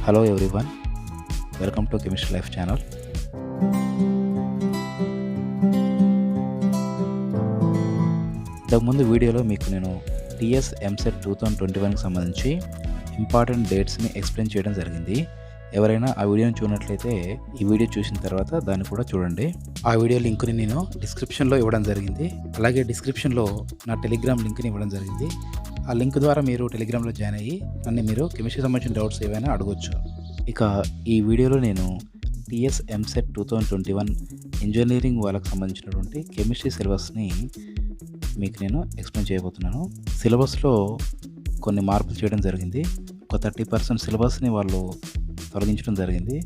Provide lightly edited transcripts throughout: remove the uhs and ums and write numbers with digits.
Hello everyone, welcome to Chemistry Life channel. ఇంతకుముందు వీడియోలో మీకు నేను టీఎస్ ఎంసెట్ 2021కి సంబంధించి ఇంపార్టెంట్ డేట్స్ని ఎక్స్ప్లెయిన్ చేయడం జరిగింది. ఎవరైనా ఆ వీడియోని చూడనట్లయితే ఈ వీడియో చూసిన తర్వాత దాన్ని కూడా చూడండి. ఆ వీడియో లింక్ని నేను డిస్క్రిప్షన్లో ఇవ్వడం జరిగింది. అలాగే డిస్క్రిప్షన్లో నా టెలిగ్రామ్ లింక్ని ఇవ్వడం జరిగింది. ఆ లింక్ ద్వారా మీరు టెలిగ్రామ్లో జాయిన్ అయ్యి నన్ను మీరు కెమిస్ట్రీ సంబంధించిన డౌట్స్ ఏవైనా అడగొచ్చు. ఇక ఈ వీడియోలో నేను టీఎస్ ఎంసెట్ 2021 ఇంజనీరింగ్ వాళ్ళకి సంబంధించినటువంటి కెమిస్ట్రీ సిలబస్ని మీకు నేను ఎక్స్ప్లెయిన్ చేయబోతున్నాను. సిలబస్లో కొన్ని మార్పులు చేయడం జరిగింది. ఒక 30% సిలబస్ని వాళ్ళు తొలగించడం జరిగింది.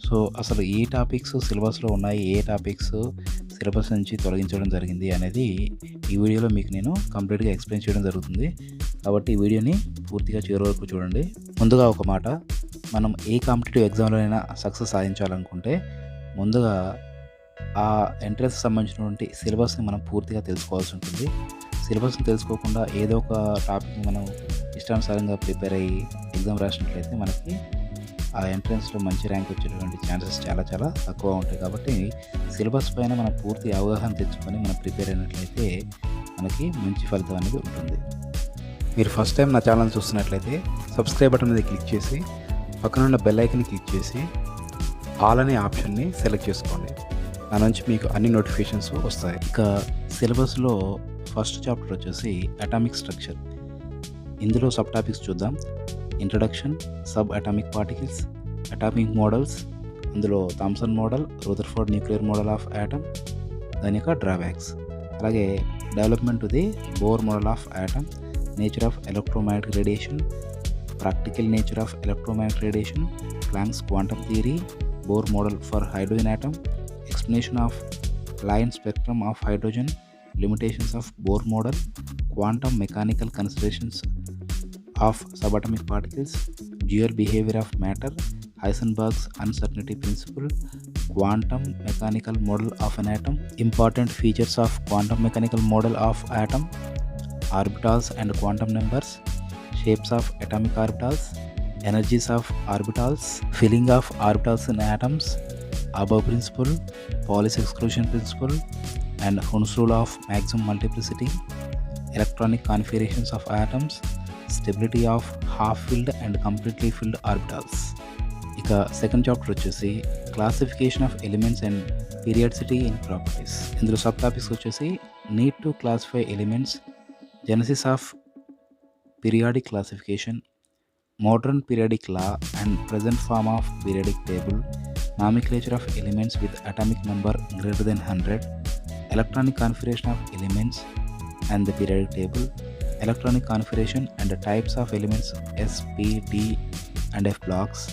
సో అసలు ఏ టాపిక్స్ సిలబస్లో ఉన్నాయి, ఏ టాపిక్స్ సిలబస్ నుంచి తొలగించడం జరిగింది అనేది ఈ వీడియోలో మీకు నేను కంప్లీట్గా ఎక్స్ప్లెయిన్ చేయడం జరుగుతుంది. కాబట్టి ఈ వీడియోని పూర్తిగా చివరి వరకు చూడండి. ముందుగా ఒక మాట, మనం ఏ కాంపిటేటివ్ ఎగ్జామ్లోనైనా సక్సెస్ సాధించాలనుకుంటే ముందుగా ఆ ఎంట్రన్స్ సంబంధించినటువంటి సిలబస్ని మనం పూర్తిగా తెలుసుకోవాల్సి ఉంటుంది. సిలబస్ని తెలుసుకోకుండా ఏదో ఒక టాపిక్ని మనం ఇష్టానుసారంగా ప్రిపేర్ అయ్యి ఎగ్జామ్ రాసినట్లయితే మనకి ఆ ఎంట్రన్స్లో మంచి ర్యాంక్ వచ్చేటువంటి ఛాన్సెస్ చాలా తక్కువ ఉంటాయి. కాబట్టి సిలబస్ పైన మనం పూర్తి అవగాహన తెచ్చుకొని మనం ప్రిపేర్ అయినట్లయితే మనకి మంచి ఫలితం అనేది ఉంటుంది. మీరు ఫస్ట్ టైం నా ఛానల్ చూస్తున్నట్లయితే సబ్స్క్రైబ్ బటన్ మీద క్లిక్ చేసి పక్కన ఉన్న బెల్ ఐకన్ని క్లిక్ చేసి ఆల్ అనే ఆప్షన్ని సెలెక్ట్ చేసుకోండి. నా నుంచి మీకు అన్ని నోటిఫికేషన్స్ వస్తాయి. ఇక సిలబస్లో ఫస్ట్ చాప్టర్ వచ్చేసి అటామిక్ స్ట్రక్చర్. ఇందులో సబ్ టాపిక్స్ చూద్దాం. Introduction, sub atomic particles, atomic models, అందులో Thomson model, Rutherford nuclear model of atom, దాని యొక్క డ్రాబ్యాక్స్, అలాగే development to the Bohr model of atom, nature of electromagnetic radiation, practical nature of electromagnetic radiation, Planck's quantum theory, Bohr model for hydrogen atom, explanation of line spectrum of hydrogen, limitations of Bohr model, quantum mechanical considerations of subatomic particles, dual behavior of matter, Heisenberg's uncertainty principle, quantum mechanical model of an atom, important features of quantum mechanical model of atom, orbitals and quantum numbers, shapes of atomic orbitals, energies of orbitals, filling of orbitals in atoms, Above principle, Pauli's exclusion principle, and Hund's rule of maximum multiplicity, electronic configurations of atoms, stability of half-filled and completely filled orbitals. ఇక second chapter వచ్చేసి classification of elements and periodicity in properties. ఇందులో sub topics వచ్చేసి need to classify elements, Genesis of periodic classification, modern periodic law and present form of periodic table, nomenclature of elements with atomic number greater than 100, electronic configuration of elements and the periodic table, electronic configuration and the types of elements S, P, D and F blocks,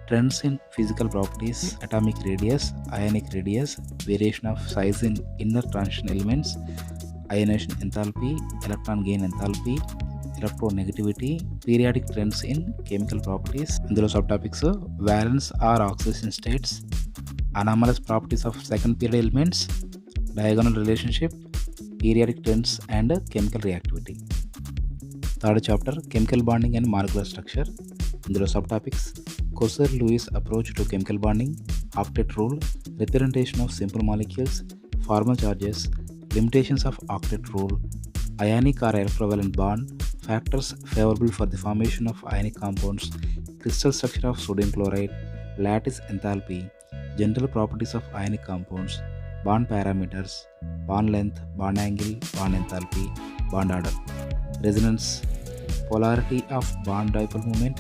trends in physical properties, atomic radius, ionic radius, variation of size in inner transition elements, ionization enthalpy, electron gain enthalpy, electronegativity, periodic trends in chemical properties. ఇందులో sub topics valence or oxidation states, anomalous properties of second period elements, diagonal relationship, periodic trends and chemical reactivity. Third chapter chemical bonding and molecular structure. ఇందులో sub topics Kossel Lewis approach to chemical bonding, octet rule, representation of simple molecules, formal charges, limitations of octet rule, ionic or electrovalent bond, factors favorable for the formation of ionic compounds, crystal structure of sodium chloride, lattice enthalpy, general properties of ionic compounds, bond parameters, bond length, bond angle, bond enthalpy, bond order, resonance, polarity of bond dipole moment,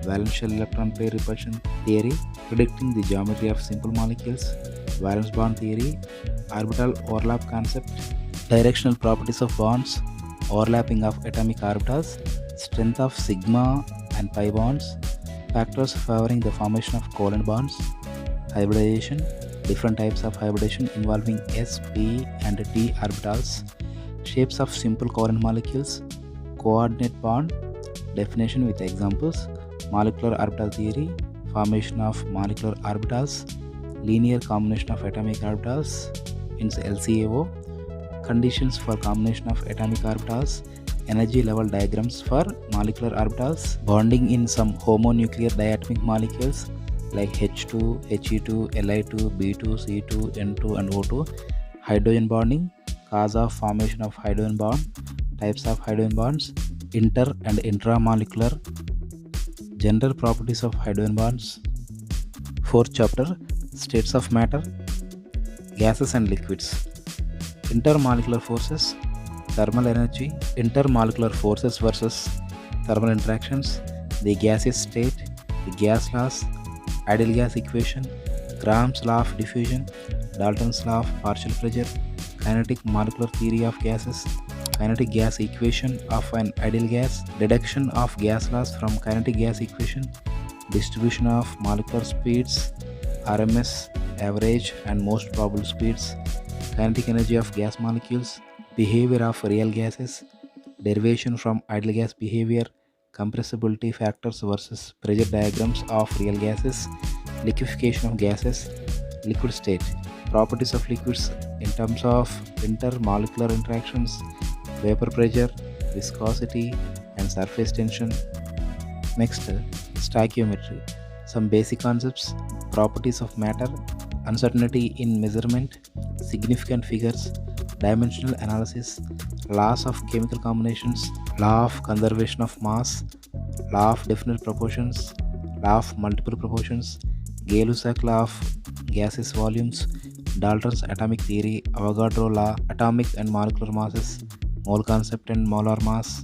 valence shell electron pair repulsion theory, predicting the geometry of simple molecules, valence bond theory, orbital overlap concept, directional properties of bonds, overlapping of atomic orbitals, strength of sigma and pi bonds, factors favoring the formation of covalent bonds, hybridization, different types of hybridization involving s, p and d orbitals, shapes of simple covalent molecules, coordinate bond, definition with examples, molecular orbital theory, formation of molecular orbitals, linear combination of atomic orbitals, means LCAO, conditions for combination of atomic orbitals, energy level diagrams for molecular orbitals, bonding in some homonuclear diatomic molecules like H2, He2, Li2, B2, C2, N2 and O2, hydrogen bonding, cause of formation of hydrogen bond, types of hydrogen bonds, inter and intramolecular, general properties of hydrogen bonds. Fourth chapter, states of matter, gases and liquids, intermolecular forces, thermal energy, intermolecular forces versus thermal interactions, the gaseous state, the gas laws, ideal gas equation, Gram's law of diffusion, Dalton's law of partial pressure, kinetic molecular theory of gases, kinetic gas equation of an ideal gas, deduction of gas laws from kinetic gas equation, distribution of molecular speeds, RMS, average and most probable speeds, kinetic energy of gas molecules, behavior of real gases, derivation from ideal gas behavior, compressibility factors versus pressure diagrams of real gases, liquefaction of gases, liquid state, properties of liquids in terms of intermolecular interactions, vapor pressure, viscosity and surface tension. Next, stoichiometry, some basic concepts, properties of matter, uncertainty in measurement, significant figures, dimensional analysis, laws of chemical combinations, law of conservation of mass, law of definite proportions, law of multiple proportions, Gay-Lussac law of gaseous volumes, Dalton's atomic theory, Avogadro law, atomic and molecular masses, mole concept and molar mass,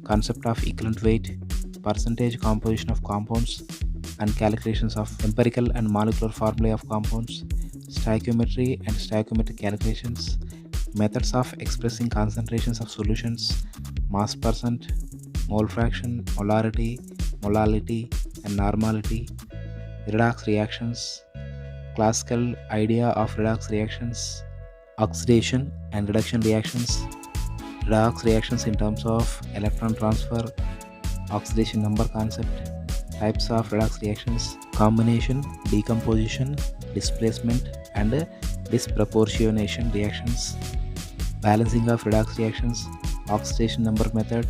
concept of equivalent weight, percentage composition of compounds and calculations of empirical and molecular formulae of compounds, stoichiometry and stoichiometric calculations, methods of expressing concentrations of solutions, mass percent, mole fraction, molarity, molality and normality, redox reactions, classical idea of redox reactions, oxidation and reduction reactions, redox reactions in terms of electron transfer, oxidation number concept, types of redox reactions, combination, decomposition, displacement and disproportionation reactions, balancing of redox reactions, oxidation number method,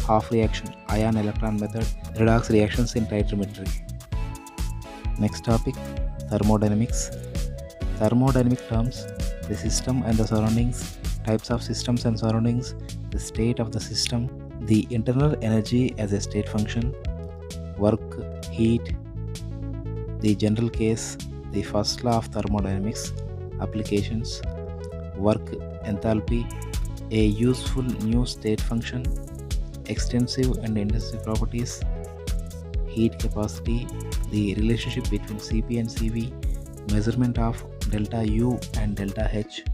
half reaction, ion electron method, redox reactions in titrometry. Next topic, thermodynamics. Thermodynamic terms, the system and the surroundings, types of systems and surroundings, the state of the system, the internal energy as a state function, work, heat, the general case, the first law of thermodynamics, applications, work, enthalpy, a useful new state function, extensive and intensive properties, heat capacity, the relationship between Cp and Cv, measurement of delta U and delta H,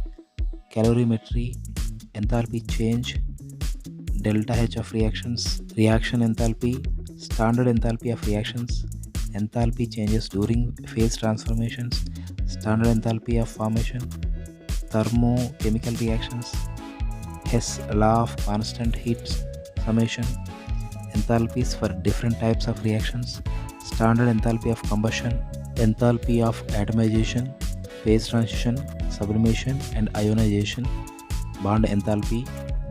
calorimetry, enthalpy change, delta H of reactions, reaction enthalpy, standard enthalpy of reactions, enthalpy changes during phase transformations, standard enthalpy of formation, thermochemical reactions, Hess law of constant heat summation, enthalpies for different types of reactions, standard enthalpy of combustion, enthalpy of atomization, phase transition, sublimation and ionization, bond enthalpy,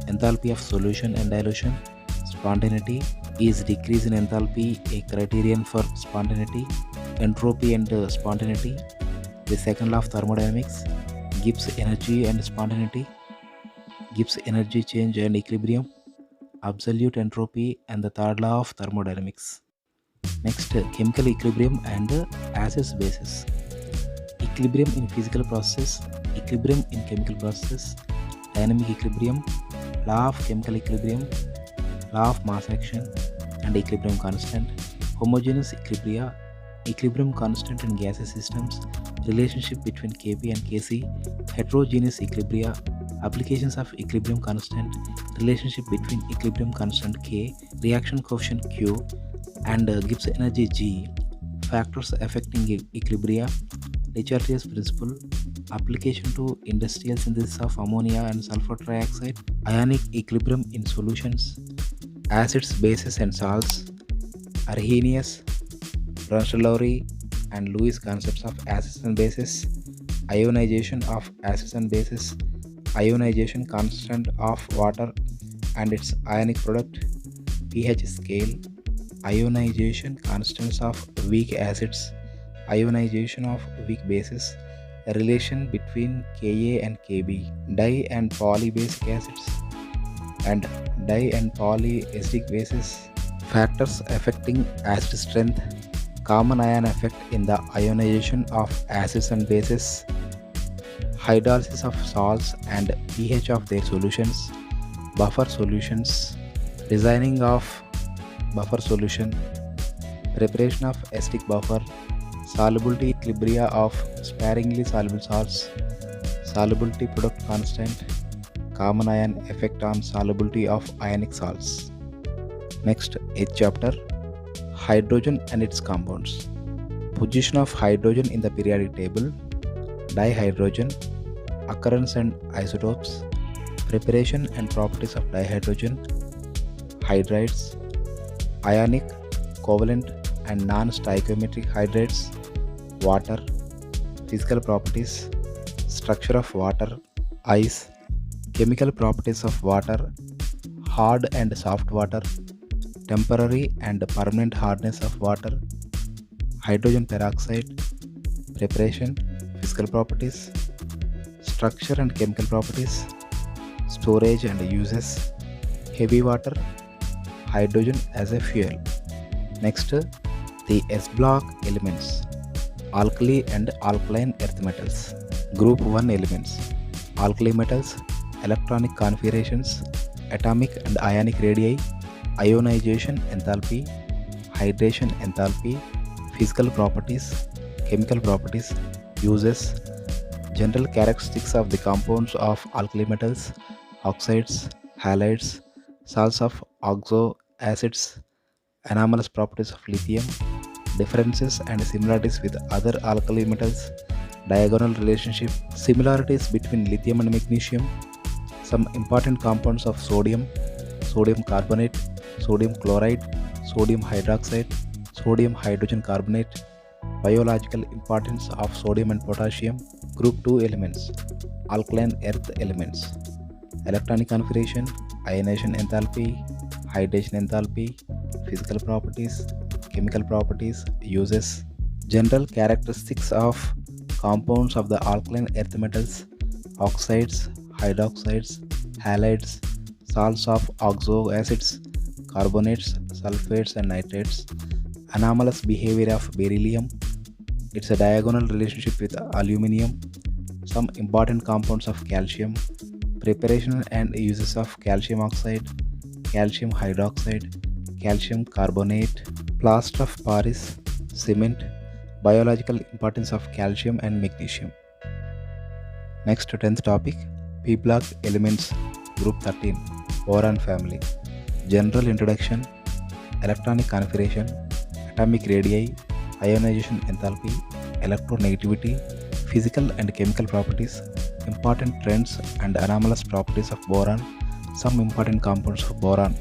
enthalpy of solution and dilution, spontaneity, is decrease in enthalpy a criterion for spontaneity, entropy and spontaneity, the second law of thermodynamics, Gibbs energy and spontaneity, Gibbs energy change and equilibrium, absolute entropy and the third law of thermodynamics. Next, chemical equilibrium and acids bases. Equilibrium in physical processes, equilibrium in chemical processes, dynamic equilibrium, law of chemical equilibrium, law of mass action and equilibrium constant, homogeneous equilibria, equilibrium constant in gaseous systems, relationship between Kp and Kc, heterogeneous equilibria, applications of equilibrium constant, relationship between equilibrium constant K, reaction coefficient Q and Gibbs energy G, factors affecting equilibria, de Châtelet's principle, application to industrial synthesis of ammonia and sulfur trioxide, ionic equilibrium in solutions, acids, bases and salts, Arrhenius, Bronsted-Lowry and Lewis concepts of acids and bases, ionization of acids and bases, ionization constant of water, and its ionic product, pH scale, ionization constants of weak acids, ionization of weak bases, a relation between Ka and Kb, di and polybasic acids and di and polyacidic bases, factors affecting acid strength, common ion effect in the ionization of acids and bases, hydrolysis of salts and pH of their solutions, buffer solutions, designing of buffer solution, preparation of acidic buffer, solubility equilibria of sparingly soluble salts, solubility product constant, common ion effect on solubility of ionic salts. Next, 8th chapter, hydrogen and its compounds. Position of hydrogen in the periodic table, dihydrogen, occurrence and isotopes, preparation and properties of dihydrogen, hydrides, ionic, covalent and non-stoichiometric hydrides, water, physical properties, structure of water, ice, chemical properties of water, hard and soft water, temporary and permanent hardness of water, hydrogen peroxide, preparation, physical properties, structure and chemical properties, storage and uses, heavy water, hydrogen as a fuel. Next, the S block elements, alkali and alkaline earth metals. Group 1 elements, alkali metals, electronic configurations, atomic and ionic radii, ionization enthalpy, hydration enthalpy, physical properties, chemical properties, uses, general characteristics of the compounds of alkali metals, oxides, halides, salts of oxo acids, anomalous properties of lithium, differences and similarities with other alkali metals, diagonal relationship, similarities between lithium and magnesium, some important compounds of sodium, sodium carbonate, sodium chloride, sodium hydroxide, sodium hydrogen carbonate, biological importance of sodium and potassium. Group 2 elements, alkaline earth elements, electronic configuration, ionization enthalpy, hydration enthalpy, physical properties, chemical properties, uses, general characteristics of compounds of the alkaline earth metals, oxides, hydroxides, halides, salts of oxo acids, carbonates, sulfates and nitrates, anomalous behavior of beryllium, it's a diagonal relationship with aluminium, some important compounds of calcium, preparation and uses of calcium oxide, calcium hydroxide, calcium carbonate, plaster of Paris, cement, biological importance of calcium and magnesium. Next, 10th topic, P block elements, group 13, boron family, general introduction, electronic configuration, atomic radii, ionization enthalpy, electronegativity, physical and chemical properties, important trends and anomalous properties of boron, some important compounds of boron,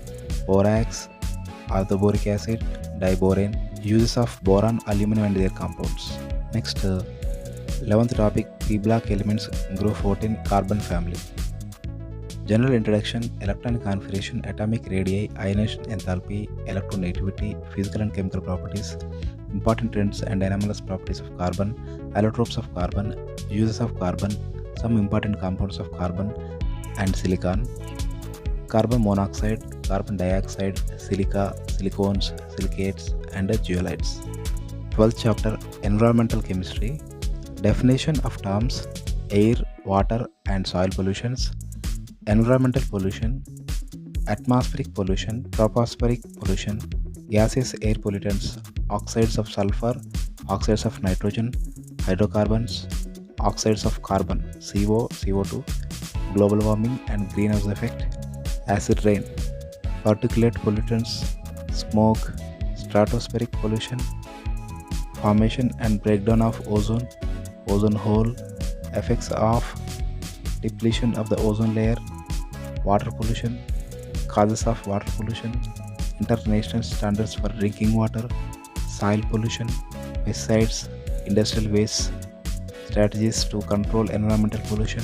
borax, orthoboric acid, diboron, uses of boron, aluminum and their compounds. Next, 11th topic, P block elements, group 14, carbon family. General introduction, electronic configuration, atomic radii, ionization enthalpy, electronegativity, physical and chemical properties, important trends and anomalous properties of carbon, allotropes of carbon, uses of carbon, some important compounds of carbon and silicon, carbon monoxide, carbon dioxide, silica, silicones, silicates and zeolites. 12th chapter, environmental chemistry, definition of terms, air, water and soil pollutions, environmental pollution, atmospheric pollution, tropospheric pollution, gaseous air pollutants, oxides of sulfur, oxides of nitrogen, hydrocarbons, oxides of carbon, CO, CO2, global warming and greenhouse effect, acid rain, particulate pollutants, smoke, stratospheric pollution, formation and breakdown of ozone, ozone hole, effects of depletion of the ozone layer, water pollution, causes of water pollution, international standards for drinking water, soil pollution, pesticides, industrial waste, strategies to control environmental pollution,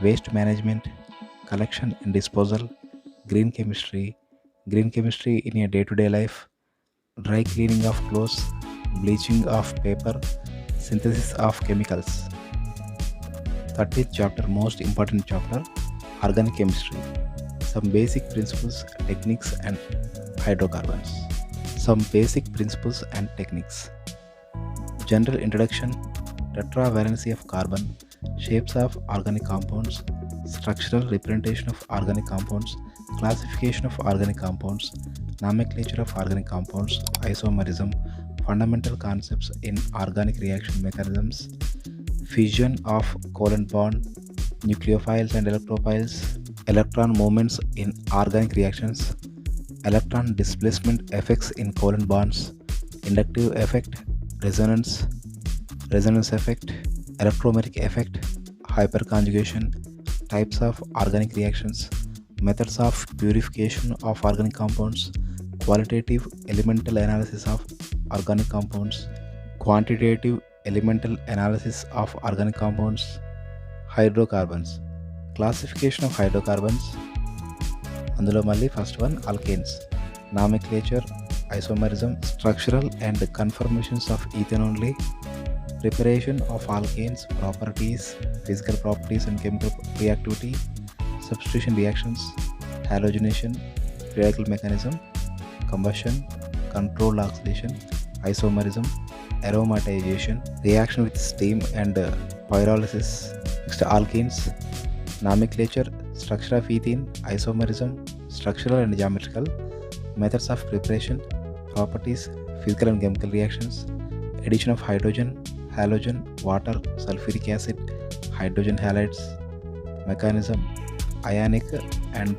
waste management, collection and disposal, green chemistry, in a day-to-day life, dry cleaning of clothes, bleaching of paper, synthesis of chemicals. 13th chapter, most important chapter, organic chemistry. Some basic principles, techniques, and hydrocarbons. Some basic principles and techniques. General introduction, tetravalency of carbon, shapes of organic compounds, structural representation of organic compounds, classification of organic compounds, nomenclature of organic compounds, isomerism, fundamental concepts in organic reaction mechanisms, fission of covalent bond, nucleophiles and electrophiles, electron movements in organic reactions, electron displacement effects in covalent bonds, inductive effect, resonance, effect, electromeric effect, hyperconjugation, types of organic reactions, methods of purification of organic compounds, qualitative elemental analysis of organic compounds, quantitative elemental analysis of organic compounds, hydrocarbons, classification of hydrocarbons. అందులో మళ్ళీ first one alkanes, nomenclature, isomerism, structural and conformations of ethane only, preparation of alkanes, properties, physical properties and chemical reactivity, substitution reactions, halogenation, periodical mechanism, combustion, controlled oxidation, isomerism, aromatization, reaction with steam and pyrolysis. Next, alkenes, nomenclature, structure of ethene, isomerism, structural and geometrical, methods of preparation, properties, physical and chemical reactions, addition of hydrogen, halogen, water, sulfuric acid, hydrogen halides, mechanism, ionic and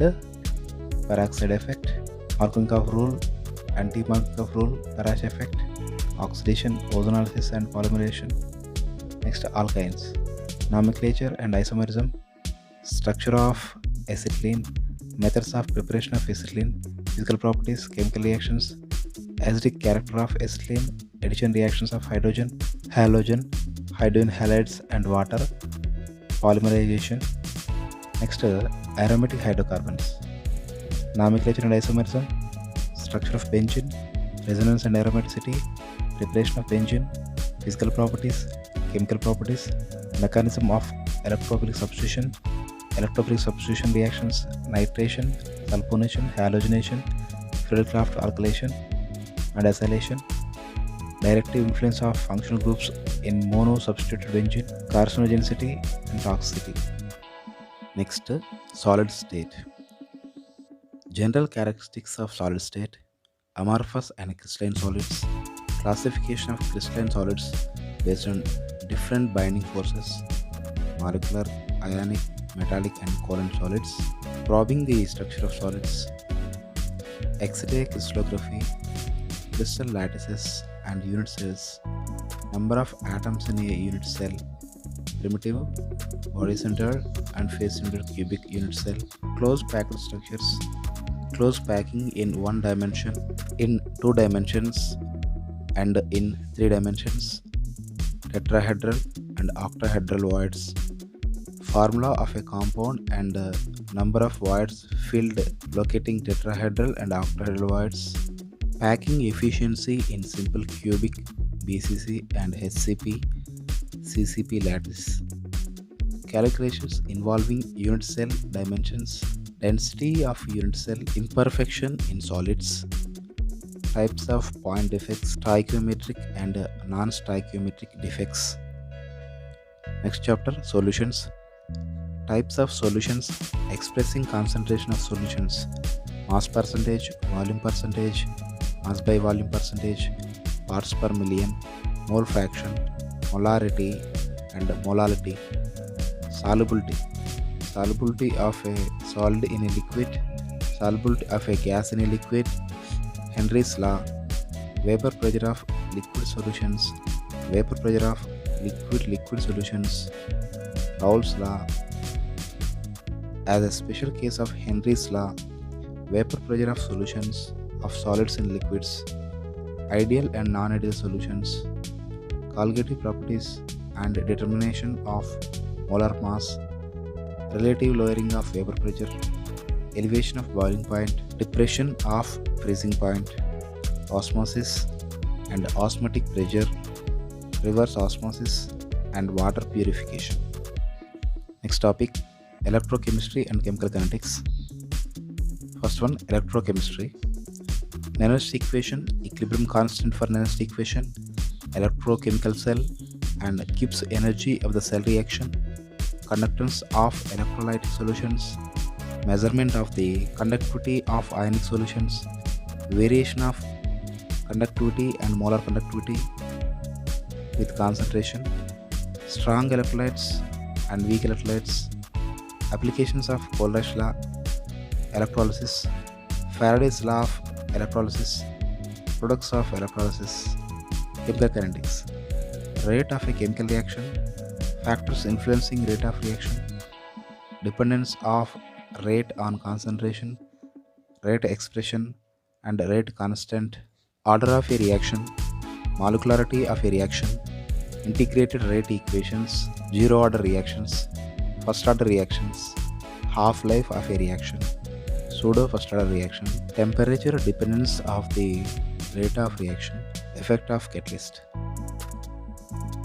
peroxide effect, Markovnikov rule, anti-Markovnikov rule, Parash effect, oxidation, ozonolysis and polymerization. Next, alkynes, nomenclature and isomerism, structure of acetylene, methods of preparation of acetylene, physical properties, chemical reactions, acidic character of acetylene, addition reactions of hydrogen, halogen, hydrogen halides and water, polymerization. Next, aromatic hydrocarbons, nomenclature and isomerism, structure of benzene, resonance and aromaticity, preparation of benzene, physical properties, chemical properties, mechanism of electrophilic substitution reactions, nitration, sulfonation, halogenation, Friedel-Crafts alkylation and acylation, directive influence of functional groups in mono-substituted benzene, carcinogenicity and toxicity. Next, solid state. General characteristics of solid state, amorphous and crystalline solids, classification of crystalline solids based on different binding forces, molecular, ionic, metallic and covalent solids, probing the structure of solids, X-ray crystallography, crystal lattices and unit cells, number of atoms in a unit cell, primitive, body-centered and face-centered cubic unit cell, closed packed structures, close packing in one dimension, in two dimensions and in three dimensions, tetrahedral and octahedral voids, formula of a compound and number of voids filled locating tetrahedral and octahedral voids, packing efficiency in simple cubic, BCC and HCP, CCP lattice, calculations involving unit cell dimensions, density of unit cell, imperfection in solids, types of point defects, stoichiometric and non-stoichiometric defects. Next chapter, solutions. Types of solutions expressing concentration of solutions, mass percentage, volume percentage, mass by volume percentage, parts per million, mole fraction, molarity and molality. Solubility of a solid in a liquid, solubility of a gas in a liquid, Henry's law, vapor pressure of liquid solutions, vapor pressure of liquid solutions, Raoult's law. As a special case of Henry's law, vapor pressure of solutions of solids in liquids, ideal and non-ideal solutions, colligative properties and determination of molar mass, relative lowering of vapor pressure, elevation of boiling point, depression of freezing point, osmosis and osmotic pressure, reverse osmosis, and water purification. Next topic, electrochemistry and chemical kinetics. First one, electrochemistry. Nernst equation, equilibrium constant for Nernst equation, electrochemical cell, and Gibbs energy of the cell reaction, conductance of electrolytic solutions, measurement of the conductivity of ionic solutions, variation of conductivity and molar conductivity with concentration, strong electrolytes and weak electrolytes, applications of Coleridge law, electrolysis, Faraday's law of electrolysis, products of electrolysis, chemical kinetics, rate of a chemical reaction, factors influencing rate of reaction, dependence of rate on concentration, rate expression and rate constant, order of a reaction, molecularity of a reaction, integrated rate equations, zero order reactions, first order reactions, half-life of a reaction, pseudo first order reaction, temperature dependence of the rate of reaction, effect of catalyst.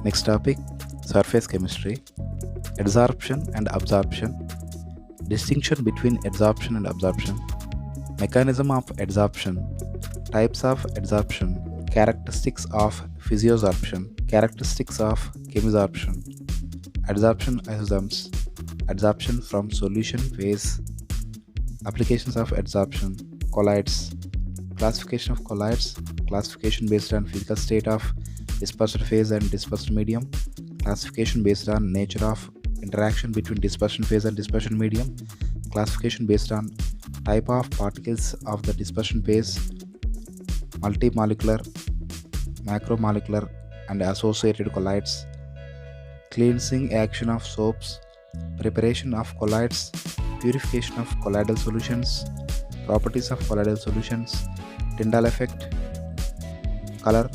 Next topic, surface chemistry, adsorption and absorption, distinction between adsorption and absorption, mechanism of adsorption, types of adsorption, characteristics of physiosorption, characteristics of chemisorption, adsorption isosomes, adsorption from solution phase, applications of adsorption, colloids, classification of colloids, classification based on physical state of dispersed phase and dispersed medium, classification based on nature of interaction between dispersion phase and dispersion medium, classification based on type of particles of the dispersion phase, multimolecular, macromolecular and associated colloids, cleansing action of soaps, preparation of colloids, purification of colloidal solutions, properties of colloidal solutions, Tyndall effect, color,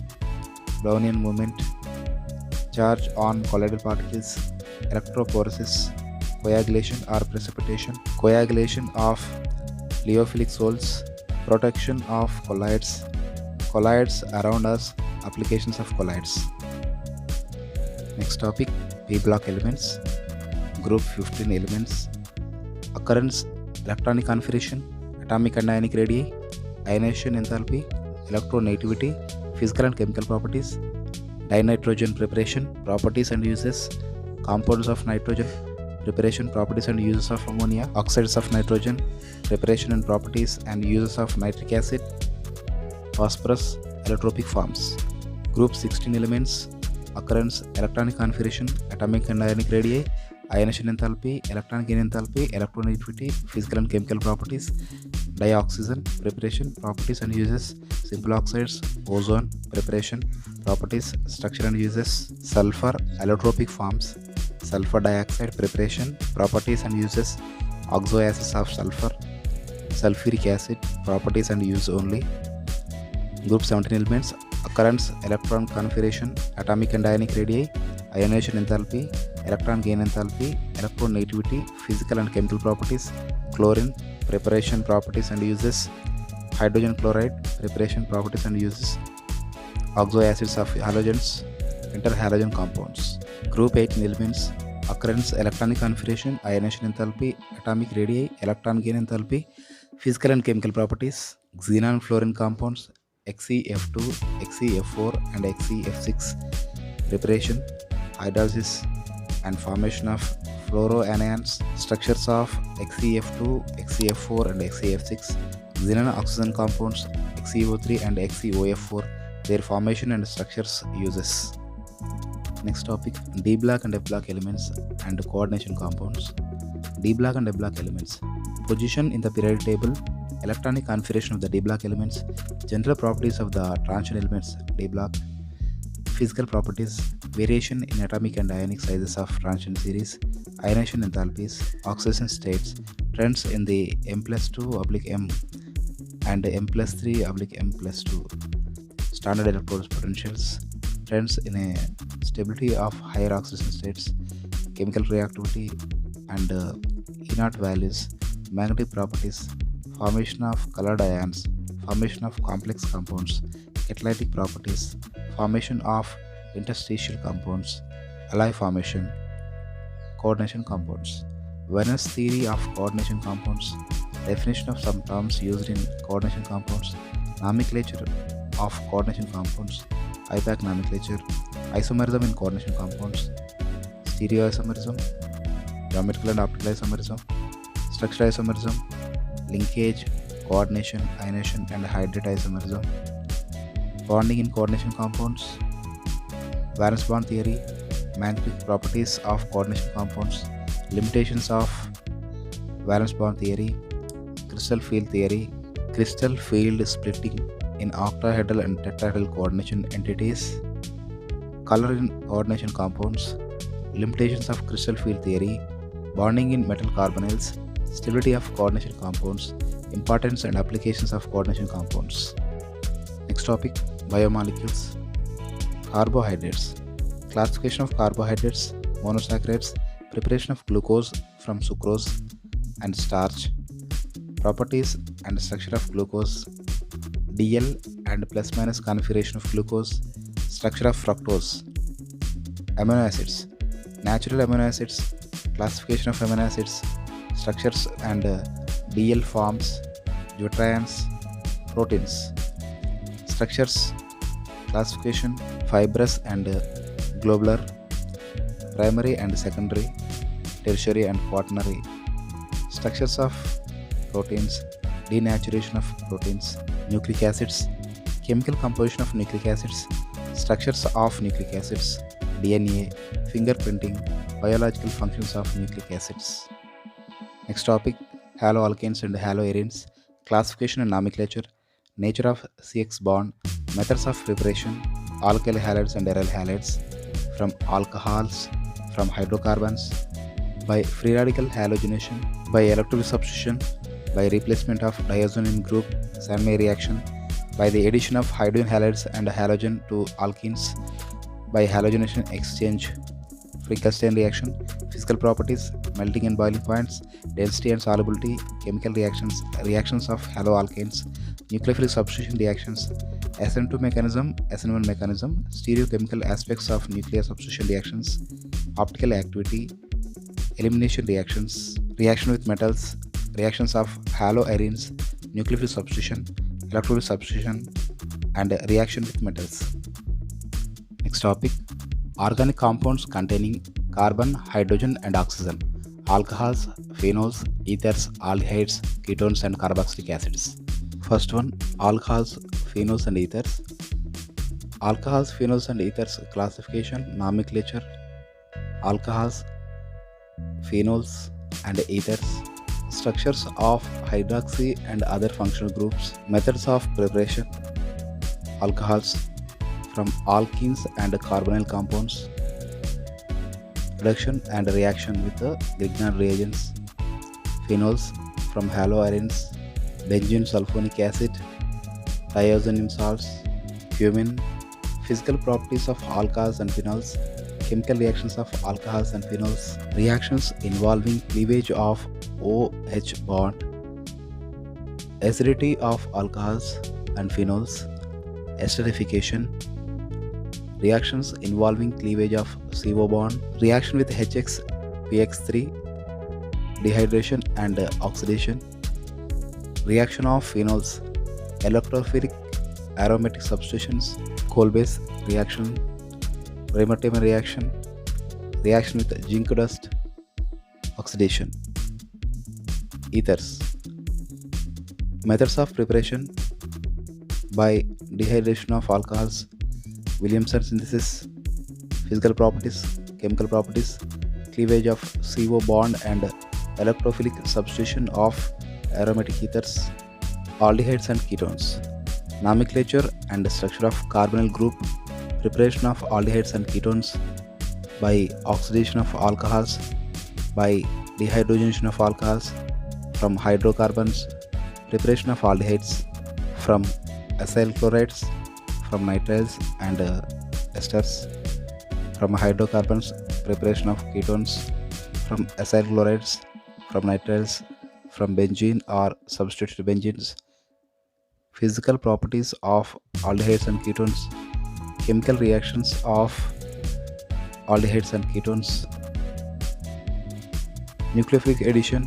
Brownian movement, charge on colloidal particles, electrophoresis, coagulation or precipitation, coagulation of lyophilic salts, protection of colloids, colloids around us, applications of colloids. Next topic, P block elements, group 15 elements, occurrence, electronic configuration, atomic and ionic radii, ionization enthalpy, electronegativity, physical and chemical properties, dinitrogen preparation, properties and uses, compounds of nitrogen, preparation, properties and uses of ammonia, oxides of nitrogen, preparation and properties and uses of nitric acid, phosphorus, allotropic forms. Group 16 elements, occurrence, electronic configuration, atomic and ionic radii, ionization enthalpy, electronic gain enthalpy, electronegativity, physical and chemical properties, dioxygen, preparation, properties and uses, simple oxides, ozone, preparation, properties, structure and uses, sulfur, allotropic forms, sulfur dioxide, preparation, properties and uses, oxoacids of sulfur, sulfuric acid, properties and use only. Group 17 elements, occurrence, electron configuration, atomic and ionic radii, ionization enthalpy, electron gain enthalpy, electronegativity, physical and chemical properties, chlorine, preparation, properties and uses, hydrogen chloride, preparation, properties and uses, oxoacids of halogens, interhalogen compounds. Group 18 elements, occurrence, electronic configuration, ionization enthalpy, atomic radii, electron gain enthalpy, physical and chemical properties, xenon fluorine compounds, XeF2, XeF4 and XeF6, preparation, hydrolysis and formation of fluoroanions, structures of XeF2, XeF4 and XeF6, xenon oxygen compounds, XeO3 and XeOF4, their formation and structures uses. Next topic, D block and F block elements and coordination compounds. D block and F block elements, position in the periodic table, electronic configuration of the D block elements, general properties of the transition elements D block, physical properties, variation in atomic and ionic sizes of transition series, ionization enthalpies, oxidation states, trends in the M+2/M and M+3/M+2, standard electrode potentials, trends in a stability of higher oxidation states, chemical reactivity and E0 values, magnetic properties, formation of colored ions, formation of complex compounds, catalytic properties, formation of interstitial compounds, alloy formation, coordination compounds. Venner's theory of coordination compounds, definition of some terms used in coordination compounds, nomenclature of coordination compounds, IPAC nomenclature, isomerism in coordination compounds, stereoisomerism, geometrical and optical isomerism, structural isomerism, linkage, coordination, ionization and hydrate isomerism, bonding in coordination compounds, valence bond theory, magnetic properties of coordination compounds, limitations of valence bond theory, crystal field theory, crystal field splitting in octahedral and tetrahedral coordination entities, color in coordination compounds, limitations of crystal field theory, bonding in metal carbonyls, stability of coordination compounds, importance and applications of coordination compounds. Next topic, biomolecules. Carbohydrates. Classification of carbohydrates, monosaccharides, preparation of glucose from sucrose and starch, properties and structure of glucose, DL and plus minus configuration of glucose, structure of fructose. Amino acids. Natural amino acids, classification of amino acids, structures and DL forms, deuterions, proteins. Structures, classification, fibrous and globular, primary and secondary, tertiary and quaternary. Structures of proteins, denaturation of proteins, nucleic acids, chemical composition of nucleic acids, structures of nucleic acids, DNA, fingerprinting, biological functions of nucleic acids. Next topic, haloalkanes and haloarenes, classification and nomenclature, nature of CX bond, methods of preparation, alkyl halides and aryl halides, from alcohols, from hydrocarbons, by free radical halogenation, by electrolytic substitution, by replacement of diazonium group, Sandmeyer reaction, by the addition of hydrogen halides and halogen to alkenes, by halogenation exchange, Finkelstein reaction, physical properties, melting and boiling points, density and solubility, chemical reactions, reactions of haloalkanes, nucleophilic substitution reactions, SN2 mechanism, SN1 mechanism, stereochemical aspects of nuclear substitution reactions, optical activity, elimination reactions, reaction with metals, reactions of haloarenes, nucleophilic substitution, electrolytic substitution, and reaction with metals. Next topic, organic compounds containing carbon, hydrogen, and oxygen, alcohols, phenols, ethers, aldehydes, ketones, and carboxylic acids. First one, alcohols, phenols, and ethers. Alcohols, phenols, and ethers classification, nomenclature, alcohols, phenols, and ethers, structures of hydroxy and other functional groups, methods of preparation, alcohols from alkenes and carbonyl compounds, reduction and reaction with the Grignard reagents, phenols from haloarenes, benzene sulfonic acid, diazonium salts, cumin, physical properties of alcohols and phenols, chemical reactions of alcohols and phenols, reactions involving cleavage of OH bond, acidity of alcohols and phenols, esterification, reactions involving cleavage of CO bond, reaction with HX, PX3, dehydration and oxidation, reaction of phenols, electrophilic aromatic substitutions, Kolbe's reaction, Raymer-Tamer reaction, reaction with zinc dust, oxidation. Ethers. Methods of preparation by dehydration of alcohols, Williamson synthesis, physical properties, chemical properties, cleavage of CO bond and electrophilic substitution of aromatic ethers, aldehydes and ketones, nomenclature and structure of carbonyl group, preparation of aldehydes and ketones by oxidation of alcohols, by dehydrogenation of alcohols, from hydrocarbons, preparation of aldehydes, from acyl chlorides, from nitriles and esters, from hydrocarbons, preparation of ketones, from acyl chlorides, from nitriles, from benzene or substituted benzenes, physical properties of aldehydes and ketones, chemical reactions of aldehydes and ketones, nucleophilic addition,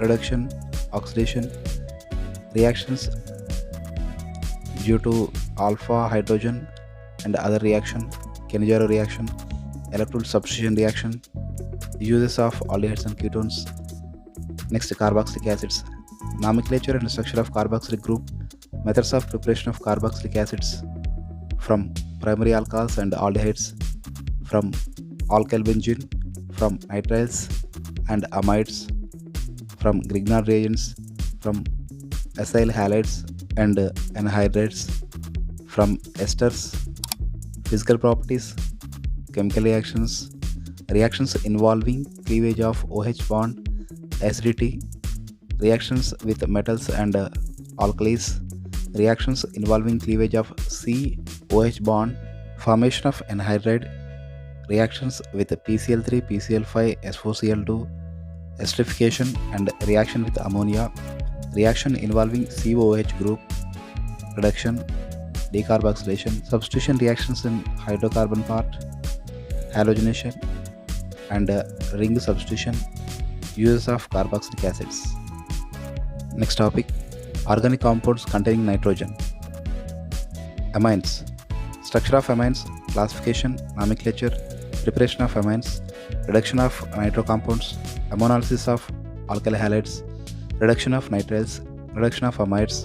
reduction, oxidation, reactions due to alpha hydrogen and other reaction, Cannizzaro reaction, electrolyte substitution reaction, uses of aldehydes and ketones. Next, carboxylic acids, nomenclature and structure of carboxylic group, methods of preparation of carboxylic acids from primary alcohols and aldehydes, from alkyl benzene, from nitriles and amides, from Grignard reagents, from acyl halides and anhydrides, from esters, physical properties, chemical reactions, reactions involving cleavage of OH bond, acidity, reactions with metals and alkalis, reactions involving cleavage of COH bond, formation of anhydride, reactions with PCl3, PCl5, SOCl2, esterification and reaction with ammonia, reaction involving COOH group, reduction, decarboxylation, substitution reactions in hydrocarbon part, halogenation and ring substitution, uses of carboxylic acids. Next topic, organic compounds containing nitrogen. Amines, structure of amines, classification, nomenclature, preparation of amines, reduction of nitro compounds, ammonolysis of alkyl halides, reduction of nitriles, reduction of amides,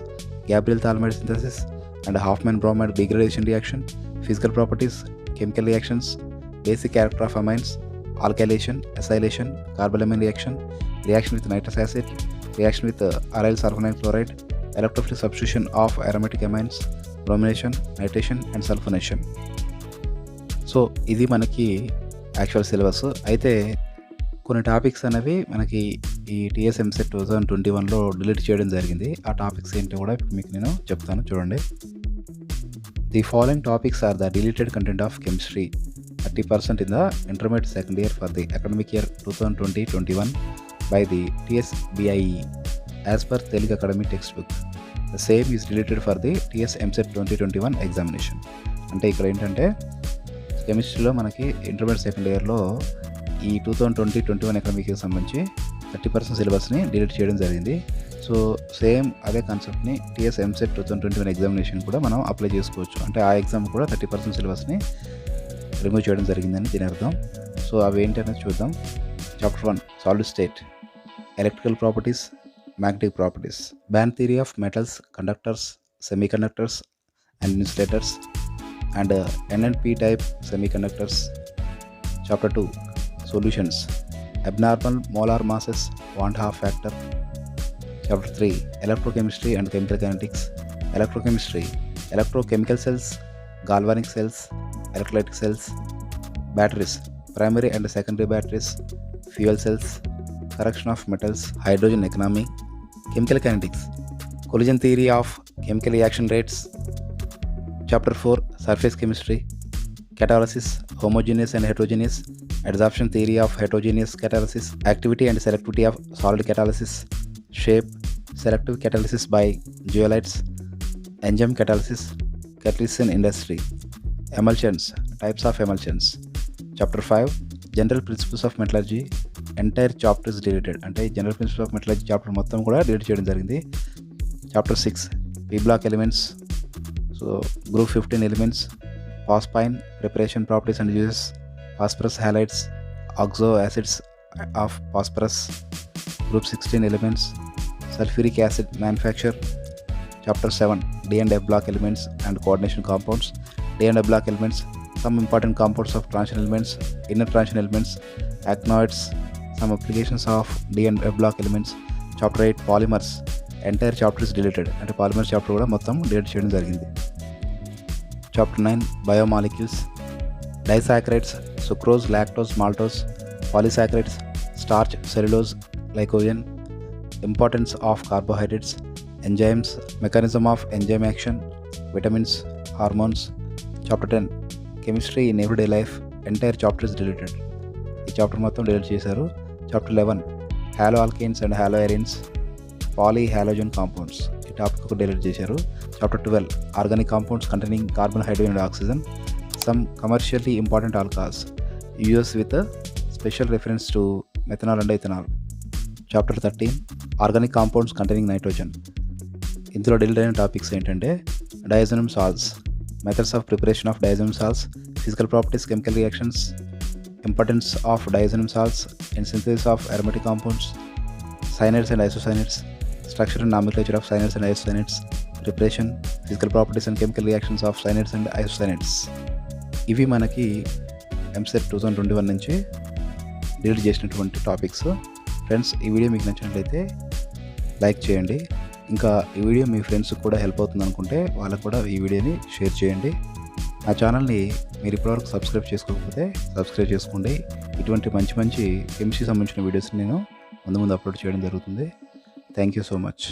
Gabriel-Thalmide synthesis and Hoffman-Bromide degradation reaction, physical properties, chemical reactions, basic character of amines, alkylation, acylation, carbolamine reaction, reaction with nitrous acid, reaction with aryl sulfonyl chloride, electrophilic substitution of aromatic amines, bromination, nitration and sulfonation. So ఇది మనకి actual syllabus. అయితే కొన్ని topics అనేవి మనకి ఈ TS EAMCET 2021లో delete చేయడం జరిగింది. ఆ టాపిక్స్ ఏంటో కూడా ఇప్పుడు మీకు నేను చెప్తాను, చూడండి. The following topics are the deleted content of chemistry 30% in the intermediate second year for the academic year 2020-21 by the TSBIE as per Telugu Academy textbook. The same is deleted for the TS MSET 2021 examination. అంటే ఇక్కడ ఏంటంటే కెమిస్ట్రీలో మనకి intermediate second ఇయర్లో ఈ 2020-21 అకాడమిక్కి సంబంధించి 30% సిలబస్ని delete చేయడం జరిగింది. సో సేమ్ అదే కాన్సెప్ట్ని టీఎస్ ఎంసెట్ 2021 ఎగ్జామినేషన్ కూడా మనం అప్లై చేసుకోవచ్చు. అంటే ఆ ఎగ్జామ్ కూడా 30% సిలబస్ని రిమూవ్ చేయడం జరిగిందని దీని అర్థం. సో అవి ఏంటనేది చూద్దాం. Chapter 1 solid state, electrical properties, magnetic properties, band theory of metals, conductors, semiconductors and insulators and N and P type semiconductors. Chapter 2 solutions, abnormal molar masses, want half factor. Chapter 3 electrochemistry and chemical kinetics, electrochemistry, electrochemical cells, galvanic cells, electrolytic cells, batteries, primary and secondary batteries, fuel cells, correction of metals, hydrogen economy, chemical kinetics, collision theory of chemical reaction rates. Chapter 4 surface chemistry, catalysis, homogeneous and heterogeneous, adsorption theory of heterogeneous catalysis, activity and selectivity of solid catalysis, shape, selective catalysis by zeolites, enzyme catalysis, catalysis in industry, emulsions, types of emulsions. Chapter 5 general principles of metallurgy, entire chapter is deleted. అంటే general principles of metallurgy chapter మొత్తం కూడా delete చేయడం జరిగింది. Chapter 6 P block elements, so group 15 elements, phosphine, preparation, properties and uses, phosphorus halides, oxo acids of phosphorus, group 16 elements, sulfuric acid manufacture. Chapter 7 D and F block elements and coordination compounds, D and F block elements, some important compounds of transition elements, inner transition elements, actinoids, some applications of D and F block elements. Chapter 8 polymers, entire chapter is deleted. అంటే polymers chapter కూడా మొత్తం delete చేయడం జరిగింది. Chapter 9 biomolecules, disaccharides, sucrose, lactose, maltose, polysaccharides, starch, cellulose, glycogen, importance of carbohydrates, enzymes, mechanism of enzyme action, vitamins, hormones. Chapter 10 chemistry in everyday life, entire chapter is deleted. ఈ chapter మొత్తం delete చేశారు. Chapter 11 haloalkanes and haloarenes, polyhalogen compounds ఈ topic ఒక delete చేశారు. Chapter 12 organic compounds containing carbon, hydrogen and oxygen, some commercially important alcohols use with special reference to methanol and ethanol. Chapter 13 organic compounds containing nitrogen. ఇందులో delete అయిన topics ఏంటంటే diazonium salts, methods of preparation of diazonium salts, physical properties, chemical reactions, importance of diazonium salts in synthesis of aromatic compounds, cyanides and isocyanate, structure and nomenclature of cyanides and isocyanate, preparation, physical properties and chemical reactions of cyanides and isocyanate. ఇవి మనకి ఎంసెట్ 2021 నుంచి delete చేసినటువంటి topics. Friends, ఈ video మీకు నచ్చినట్లయితే like చేయండి. ఇంకా ఈ వీడియో మీ ఫ్రెండ్స్కి కూడా హెల్ప్ అవుతుంది అనుకుంటే వాళ్ళకు కూడా ఈ వీడియోని షేర్ చేయండి. నా ఛానల్ని మీరు ఇప్పటివరకు సబ్స్క్రైబ్ చేసుకోకపోతే సబ్స్క్రైబ్ చేసుకోండి. ఇటువంటి మంచి మంచి కెమిస్ట్రీకి సంబంధించిన వీడియోస్ని నేను ముందు అప్లోడ్ చేయడం జరుగుతుంది. Thank you so much.